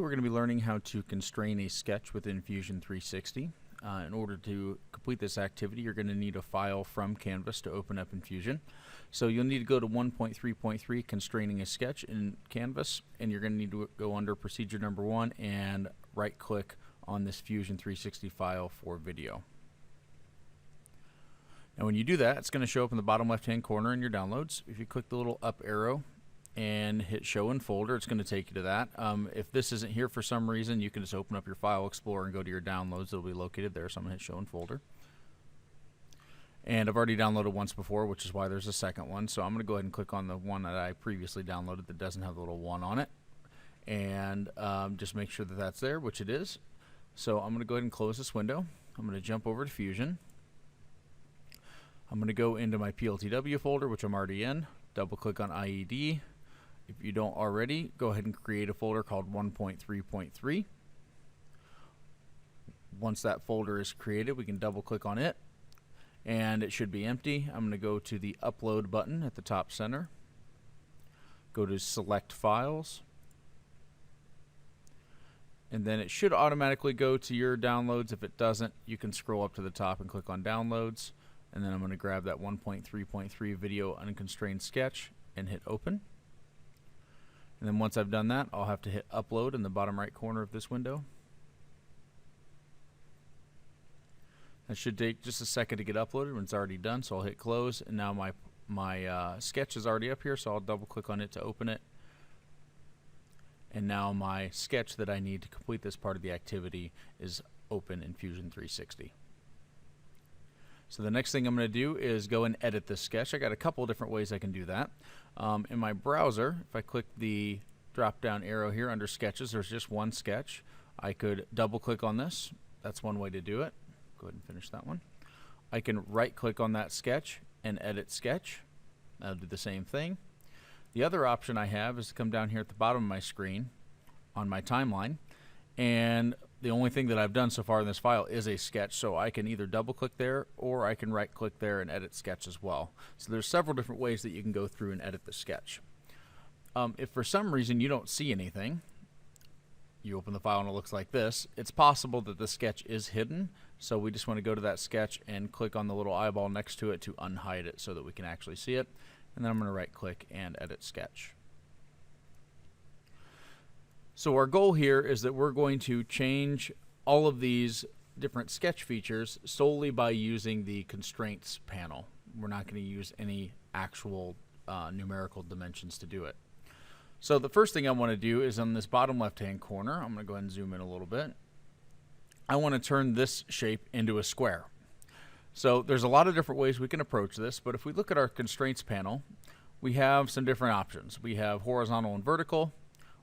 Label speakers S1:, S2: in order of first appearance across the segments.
S1: we're going to be learning how to constrain a sketch within Fusion 360. In order to complete this activity, you're going to need a file from Canvas to open up in Fusion. So you'll need to go to 1.3.3, Constraining a Sketch in Canvas, and you're going to need to go under Procedure Number 1 and right-click on this Fusion 360 file for video. Now when you do that, it's going to show up in the bottom left-hand corner in your downloads. If you click the little up arrow and hit Show in Folder, it's going to take you to that. If this isn't here for some reason, you can just open up your File Explorer and go to your downloads. It'll be located there, so I'm going to hit Show in Folder. And I've already downloaded once before, which is why there's a second one. So I'm going to go ahead and click on the one that I previously downloaded that doesn't have the little 1 on it. And just make sure that that's there, which it is. So I'm going to go ahead and close this window. I'm going to jump over to Fusion. I'm going to go into my PLTW folder, which I'm already in. Double click on IED. If you don't already, go ahead and create a folder called 1.3.3. Once that folder is created, we can double click on it and it should be empty. I'm going to go to the upload button at the top center. Go to select files. And then it should automatically go to your downloads. If it doesn't, you can scroll up to the top and click on downloads. And then I'm going to grab that 1.3.3 video unconstrained sketch and hit open. And then once I've done that, I'll have to hit upload in the bottom right corner of this window. That should take just a second to get uploaded when it's already done, so I'll hit close. And now my sketch is already up here, so I'll double click on it to open it. And now my sketch that I need to complete this part of the activity is open in Fusion 360. So the next thing I'm going to do is go and edit this sketch. I got a couple of different ways I can do that. In my browser, if I click the drop down arrow here under sketches, there's just one sketch. I could double click on this. That's one way to do it. Go ahead and finish that one. I can right click on that sketch and edit sketch. That'll do the same thing. The other option I have is to come down here at the bottom of my screen on my timeline, and the only thing that I've done so far in this file is a sketch, so I can either double click there or I can right click there and edit sketch as well. So there's several different ways that you can go through and edit the sketch. If for some reason you don't see anything, you open the file and it looks like this, it's possible that the sketch is hidden, so we just want to go to that sketch and click on the little eyeball next to it to unhide it so that we can actually see it. And then I'm going to right click and edit sketch. So our goal here is that we're going to change all of these different sketch features solely by using the constraints panel. We're not going to use any actual numerical dimensions to do it. So the first thing I want to do is on this bottom left hand corner, I'm going to go ahead and zoom in a little bit. I want to turn this shape into a square. So there's a lot of different ways we can approach this, but if we look at our constraints panel, we have some different options. We have horizontal and vertical.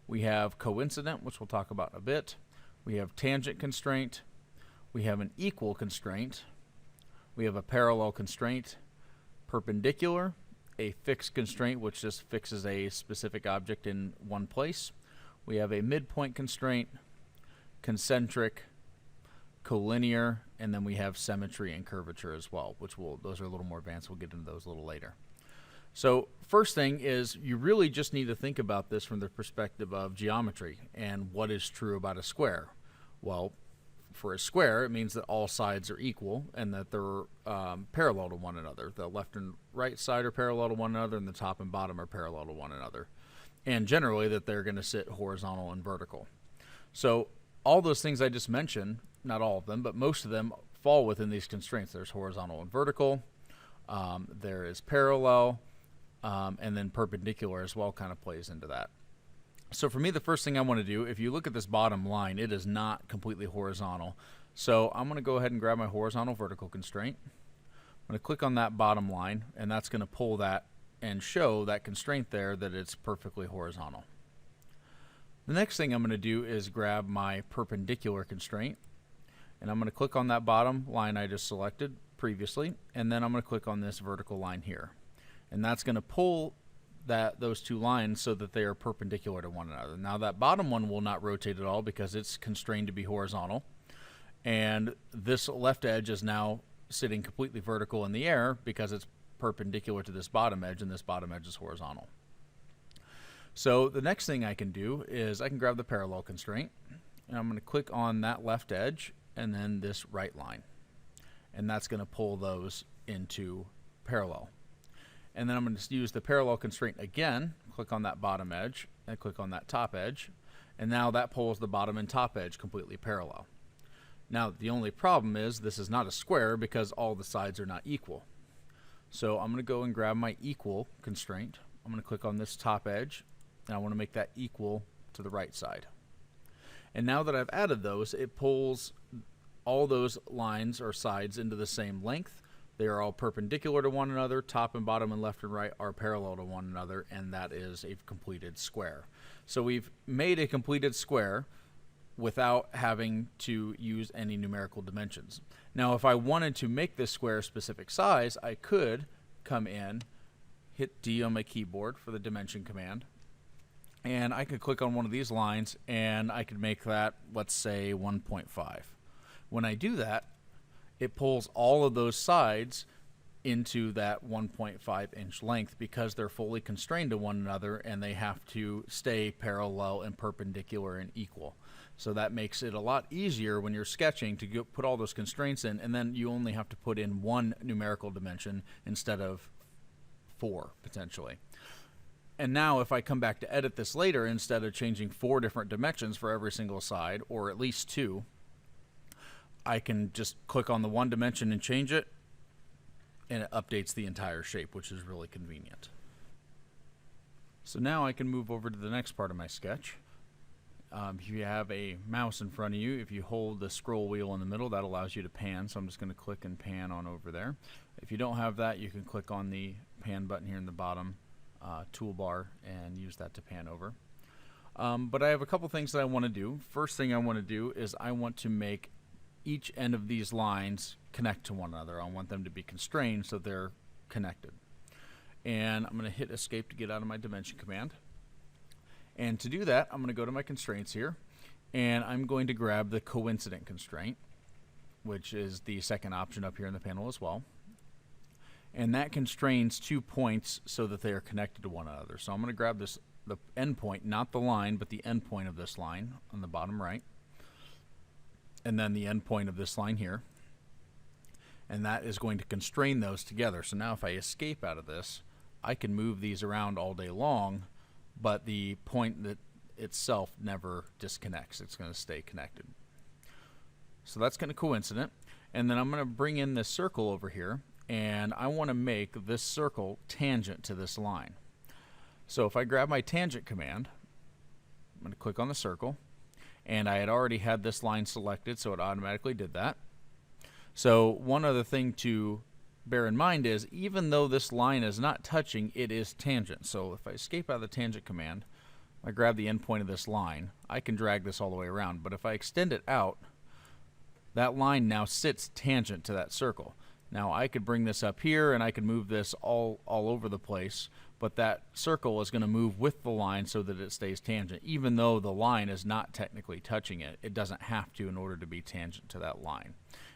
S1: We have coincident, which we'll talk about in a bit. We have tangent constraint. We have an equal constraint. We have a parallel constraint, perpendicular, a fixed constraint, which just fixes a specific object in one place. We have a midpoint constraint, concentric, collinear, and then we have symmetry and curvature as well, which those are a little more advanced. We'll get into those a little later. So first thing is you really just need to think about this from the perspective of geometry and what is true about a square. Well, for a square, it means that all sides are equal and that they're parallel to one another. The left and right side are parallel to one another and the top and bottom are parallel to one another. And generally that they're going to sit horizontal and vertical. So all those things I just mentioned, not all of them, but most of them fall within these constraints. There's horizontal and vertical, there is parallel, and then perpendicular as well kind of plays into that. So for me, the first thing I want to do, if you look at this bottom line, it is not completely horizontal. So I'm going to go ahead and grab my horizontal vertical constraint. I'm going to click on that bottom line, and that's going to pull that and show that constraint there that it's perfectly horizontal. The next thing I'm going to do is grab my perpendicular constraint, and I'm going to click on that bottom line I just selected previously, and then I'm going to click on this vertical line here. And that's going to pull those two lines so that they are perpendicular to one another. Now that bottom one will not rotate at all because it's constrained to be horizontal. And this left edge is now sitting completely vertical in the air because it's perpendicular to this bottom edge, and this bottom edge is horizontal. So the next thing I can do is I can grab the parallel constraint, and I'm going to click on that left edge and then this right line. And that's going to pull those into parallel. And then I'm going to use the parallel constraint again, click on that bottom edge, and click on that top edge. And now that pulls the bottom and top edge completely parallel. Now the only problem is this is not a square because all the sides are not equal. So I'm going to go and grab my equal constraint. I'm going to click on this top edge, and I want to make that equal to the right side. And now that I've added those, it pulls all those lines or sides into the same length. They are all perpendicular to one another. Top and bottom and left and right are parallel to one another, and that is a completed square. So we've made a completed square without having to use any numerical dimensions. Now if I wanted to make this square a specific size, I could come in, hit D on my keyboard for the dimension command, and I could click on one of these lines and I could make that, let's say, 1.5. When I do that, it pulls all of those sides into that 1.5 inch length because they're fully constrained to one another and they have to stay parallel and perpendicular and equal. So that makes it a lot easier when you're sketching to put all those constraints in, and then you only have to put in one numerical dimension instead of 4 potentially. And now if I come back to edit this later, instead of changing 4 different dimensions for every single side, or at least 2, I can just click on the one dimension and change it, and it updates the entire shape, which is really convenient. So now I can move over to the next part of my sketch. If you have a mouse in front of you, if you hold the scroll wheel in the middle, that allows you to pan. So I'm just going to click and pan on over there. If you don't have that, you can click on the pan button here in the bottom toolbar and use that to pan over. But I have a couple things that I want to do. First thing I want to do is I want to make each end of these lines connect to one another. I want them to be constrained so they're connected. And I'm going to hit escape to get out of my dimension command. And to do that, I'm going to go to my constraints here, and I'm going to grab the coincident constraint, which is the second option up here in the panel as well. And that constrains 2 points so that they are connected to one another. So I'm going to grab this, the endpoint, not the line, but the endpoint of this line on the bottom right, and then the endpoint of this line here. And that is going to constrain those together. So now if I escape out of this, I can move these around all day long, but the point that itself never disconnects. It's going to stay connected. So that's going to coincident. And then I'm going to bring in this circle over here, and I want to make this circle tangent to this line. So if I grab my tangent command, I'm going to click on the circle, and I had already had this line selected, so it automatically did that. So one other thing to bear in mind is, even though this line is not touching, it is tangent. So if I escape out of the tangent command, I grab the endpoint of this line, I can drag this all the way around. But if I extend it out, that line now sits tangent to that circle. Now I could bring this up here and I could move this all over the place, but that circle is going to move with the line so that it stays tangent. Even though the line is not technically touching it, it doesn't have to in order to be tangent to that line.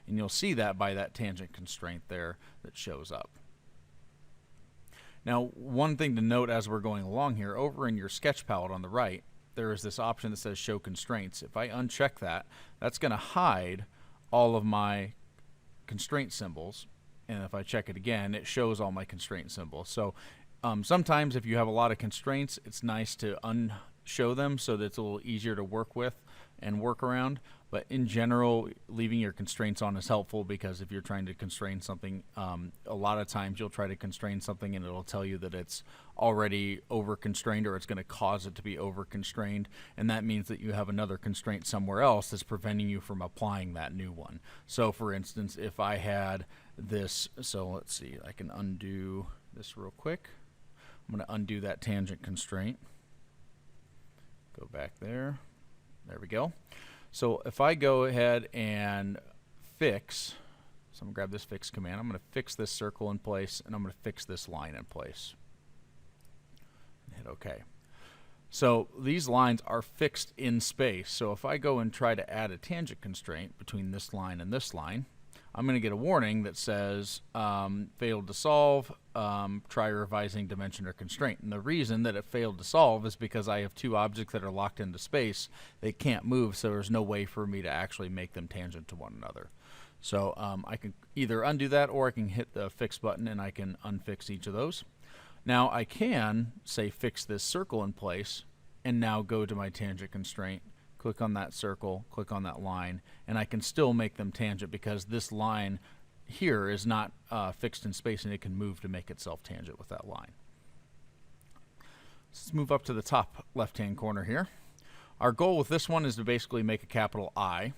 S1: And you'll see that by that tangent constraint there that shows up. Now, one thing to note as we're going along here, over in your sketch palette on the right, there is this option that says Show Constraints. If I uncheck that, that's going to hide all of my constraint symbols. And if I check it again, it shows all my constraint symbols. So sometimes if you have a lot of constraints, it's nice to unshow them so that it's a little easier to work with and work around. But in general, leaving your constraints on is helpful, because if you're trying to constrain something, a lot of times you'll try to constrain something and it'll tell you that it's already over constrained, or it's going to cause it to be over constrained, and that means that you have another constraint somewhere else that's preventing you from applying that new one. So for instance, if I had this, so let's see, I can undo this real quick. I'm going to undo that tangent constraint. Go back there. There we go. So if I go ahead and fix, so I'm going to grab this fix command, I'm going to fix this circle in place, and I'm going to fix this line in place. And hit OK. So these lines are fixed in space. So if I go and try to add a tangent constraint between this line and this line, I'm going to get a warning that says failed to solve, try revising dimension or constraint. And the reason that it failed to solve is because I have two objects that are locked into space. They can't move, so there's no way for me to actually make them tangent to one another. So I can either undo that, or I can hit the fix button and I can unfix each of those. Now I can say fix this circle in place, and now go to my tangent constraint, click on that circle, click on that line, and I can still make them tangent because this line here is not fixed in space, and it can move to make itself tangent with that line. Let's move up to the top left-hand corner here. Our goal with this one is to basically make a capital I.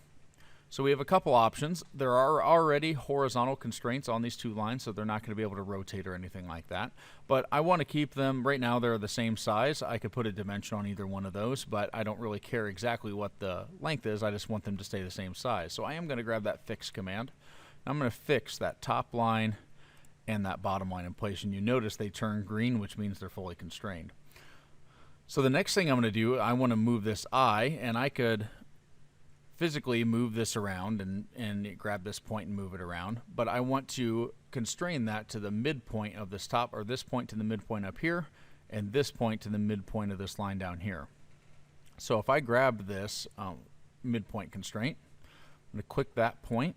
S1: So we have a couple options. There are already horizontal constraints on these two lines, so they're not going to be able to rotate or anything like that. But I want to keep them, right now they're the same size. I could put a dimension on either one of those, but I don't really care exactly what the length is. I just want them to stay the same size. So I am going to grab that fix command. I'm going to fix that top line and that bottom line in place. And you notice they turn green, which means they're fully constrained. So the next thing I'm going to do, I want to move this I, and I could physically move this around and grab this point and move it around, but I want to constrain that to the midpoint of this top, or this point to the midpoint up here, and this point to the midpoint of this line down here. So if I grab this midpoint constraint, I'm going to click that point,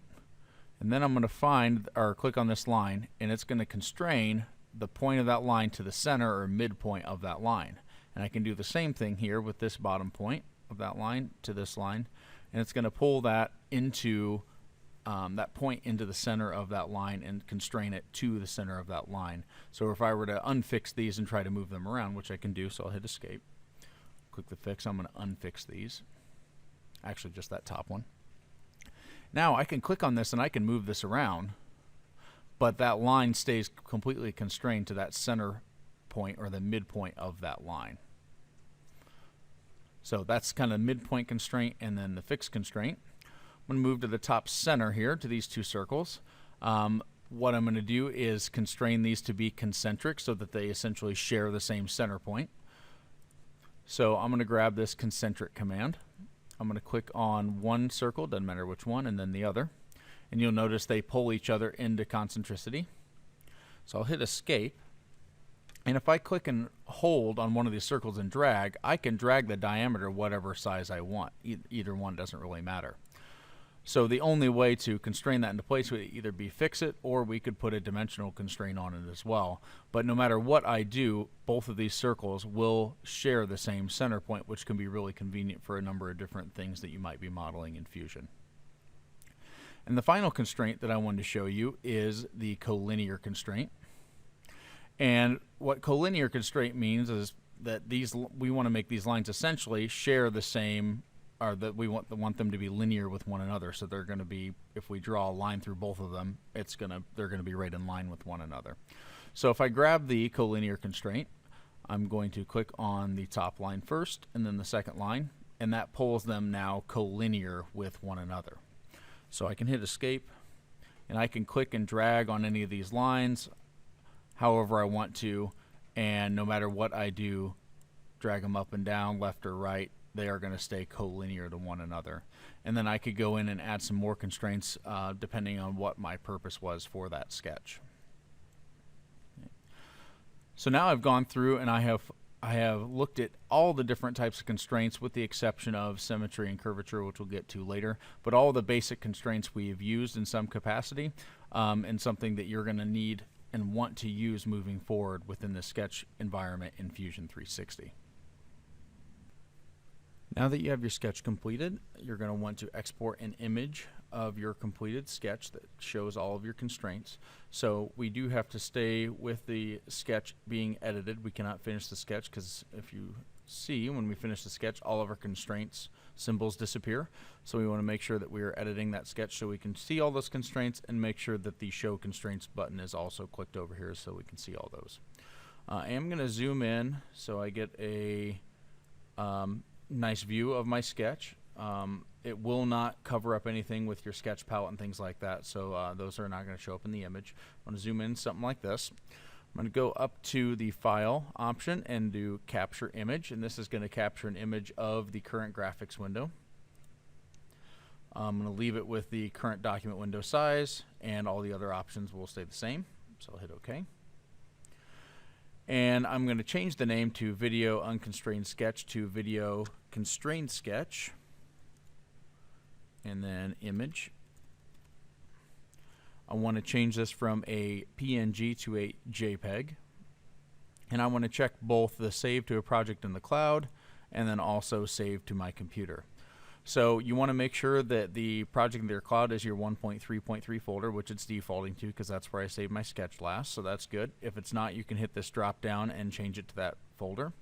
S1: and then I'm going to find, or click on this line, and it's going to constrain the point of that line to the center or midpoint of that line. And I can do the same thing here with this bottom point of that line to this line, and it's going to pull that into that point into the center of that line and constrain it to the center of that line. So if I were to unfix these and try to move them around, which I can do, so I'll hit escape, click the fix, I'm going to unfix these, actually just that top one. Now I can click on this and I can move this around, but that line stays completely constrained to that center point or the midpoint of that line. So that's kind of midpoint constraint and then the fixed constraint. I'm going to move to the top center here to these two circles. What I'm going to do is constrain these to be concentric so that they essentially share the same center point. So I'm going to grab this concentric command. I'm going to click on one circle, doesn't matter which one, and then the other. And you'll notice they pull each other into concentricity. So I'll hit escape. And if I click and hold on one of these circles and drag, I can drag the diameter whatever size I want. Either one doesn't really matter. So the only way to constrain that into place would either be fix it, or we could put a dimensional constraint on it as well. But no matter what I do, both of these circles will share the same center point, which can be really convenient for a number of different things that you might be modeling in Fusion. And the final constraint that I wanted to show you is the collinear constraint. And what collinear constraint means is that we want to make these lines essentially share the same, or that we want them to be linear with one another. So they're going to be, if we draw a line through both of them, they're going to be right in line with one another. So if I grab the collinear constraint, I'm going to click on the top line first and then the second line, and that pulls them now collinear with one another. So I can hit escape, and I can click and drag on any of these lines however I want to, and no matter what I do, drag them up and down, left or right, they are going to stay collinear to one another. And then I could go in and add some more constraints depending on what my purpose was for that sketch. So now I've gone through and I have looked at all the different types of constraints with the exception of symmetry and curvature, which we'll get to later, but all the basic constraints we have used in some capacity and something that you're going to need and want to use moving forward within the sketch environment in Fusion 360. Now that you have your sketch completed, you're going to want to export an image of your completed sketch that shows all of your constraints. So we do have to stay with the sketch being edited. We cannot finish the sketch because if you see, when we finish the sketch, all of our constraints symbols disappear. So we want to make sure that we are editing that sketch so we can see all those constraints, and make sure that the show constraints button is also clicked over here so we can see all those. I am going to zoom in so I get a nice view of my sketch. It will not cover up anything with your sketch palette and things like that, so those are not going to show up in the image. I'm going to zoom in something like this. I'm going to go up to the File option and do Capture Image, and this is going to capture an image of the current graphics window. I'm going to leave it with the current document window size, and all the other options will stay the same. So I'll hit OK. And I'm going to change the name to Video Unconstrained Sketch to Video Constrained Sketch. And then Image. I want to change this from a PNG to a JPEG. And I want to check both the save to a project in the cloud and then also save to my computer. So you want to make sure that the project in your cloud is your 1.3.3 folder, which it's defaulting to because that's where I saved my sketch last, so that's good. If it's not, you can hit this drop down and change it to that folder.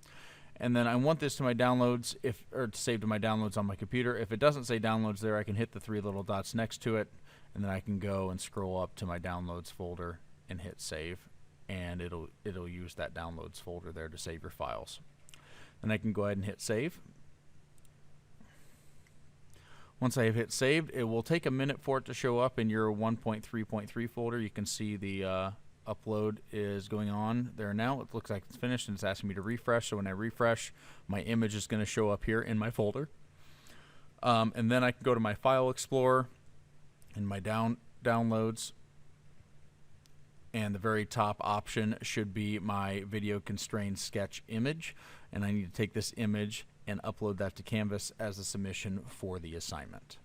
S1: And then I want this to my downloads, or to save to my downloads on my computer. If it doesn't say downloads there, I can hit the 3 little dots next to it, and then I can go and scroll up to my downloads folder and hit save, and it'll use that downloads folder there to save your files. Then I can go ahead and hit save. Once I have hit saved, it will take a minute for it to show up in your 1.3.3 folder. You can see the upload is going on there now. It looks like it's finished and it's asking me to refresh. So when I refresh, my image is going to show up here in my folder. And then I can go to my File Explorer and my downloads. And the very top option should be my Video Constrained Sketch image. And I need to take this image and upload that to Canvas as a submission for the assignment.